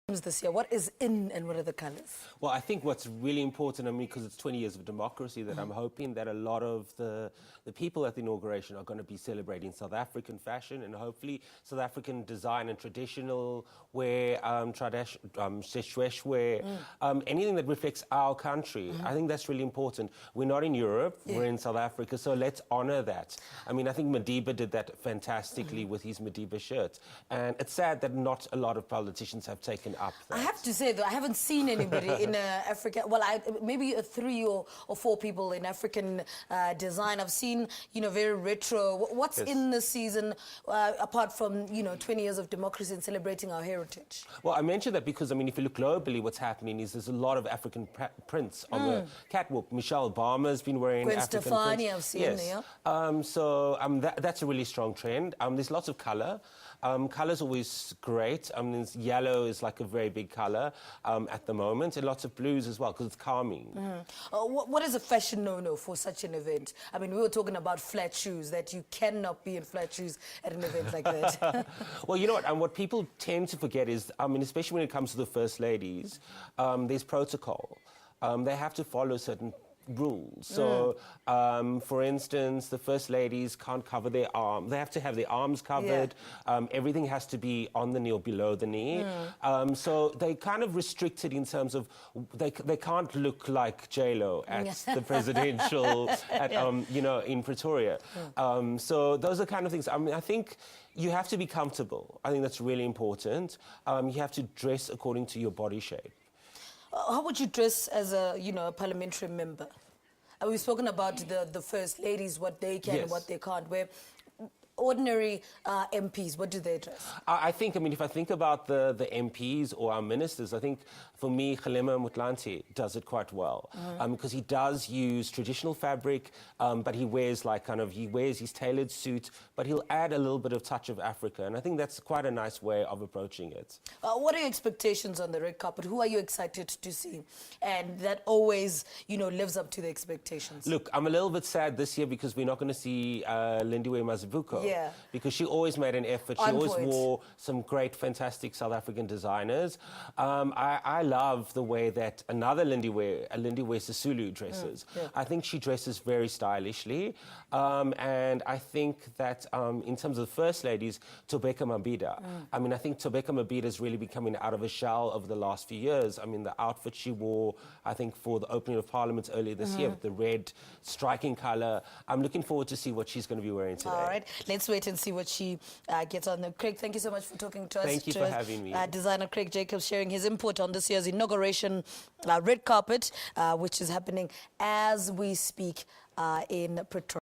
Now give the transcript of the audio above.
this year? What is in and what are the colours? Well, I think what's really important, because it's 20 years of democracy, that I'm hoping that a lot of the people at the inauguration are going to be celebrating South African fashion and hopefully South African design and traditional wear, sheshwesh wear, anything that reflects our country. I think that's really important. We're not in Europe, we're in South Africa, so let's honour that. I mean, I think Madiba did that fantastically with his Madiba shirt. And it's sad that not a lot of politicians have taken up that. I have to say, though, I haven't seen anybody in Africa. Well, maybe 3 or 4 people in African design. I've seen, very retro. What's in this season, apart from, 20 years of democracy and celebrating our heritage? Well, I mentioned that because, if you look globally, what's happening is there's a lot of African prints on the catwalk. Michelle Obama's been wearing Gwen African Stefani, prints. I've seen Yes. That's a really strong trend. There's lots of colour. Colour's always great. Yellow is like a very big colour at the moment, and lots of blues as well, because it's calming. What is a fashion no-no for such an event? We were talking about flat shoes, that you cannot be in flat shoes at an event like that. Well, you know what? What people tend to forget is, especially when it comes to the First Ladies, there's protocol. They have to follow certain rules. So, for instance, the First Ladies can't cover their arms. They have to have their arms covered. Everything has to be on the knee or below the knee. So they kind of restricted in terms of they can't look like J-Lo at the presidential, in Pretoria. So those are kind of things. I think you have to be comfortable. I think that's really important. You have to dress according to your body shape. How would you dress as a parliamentary member? We've spoken about the First Ladies, what they can and what they can't wear. Ordinary MPs, what do they dress? I think, if I think about the MPs or our ministers, I think for me, Kgalema Motlanthe does it quite well. Because he does use traditional fabric, but he wears he wears his tailored suit, but he'll add a little bit of touch of Africa. And I think that's quite a nice way of approaching it. What are your expectations on the red carpet? Who are you excited to see? And that always, lives up to the expectations. Look, I'm a little bit sad this year because we're not going to see Lindiwe Mazibuko. Yeah. Because she always made an effort. She always wore some great, fantastic South African designers. I love the way that another Lindiwe Sisulu dresses. I think she dresses very stylishly. And I think that in terms of the First Ladies, Thobeka Mabhida. I think Thobeka Mabhida is really becoming out of a shell over the last few years. The outfit she wore, I think, for the opening of Parliament earlier this year, with the red striking colour. I'm looking forward to see what she's going to be wearing today. All right. Let's wait and see what she gets on. Craig, thank you so much for talking to us. Thank you for having me. Designer Craig Jacobs sharing his input on this year's inauguration red carpet, which is happening as we speak in Pretoria.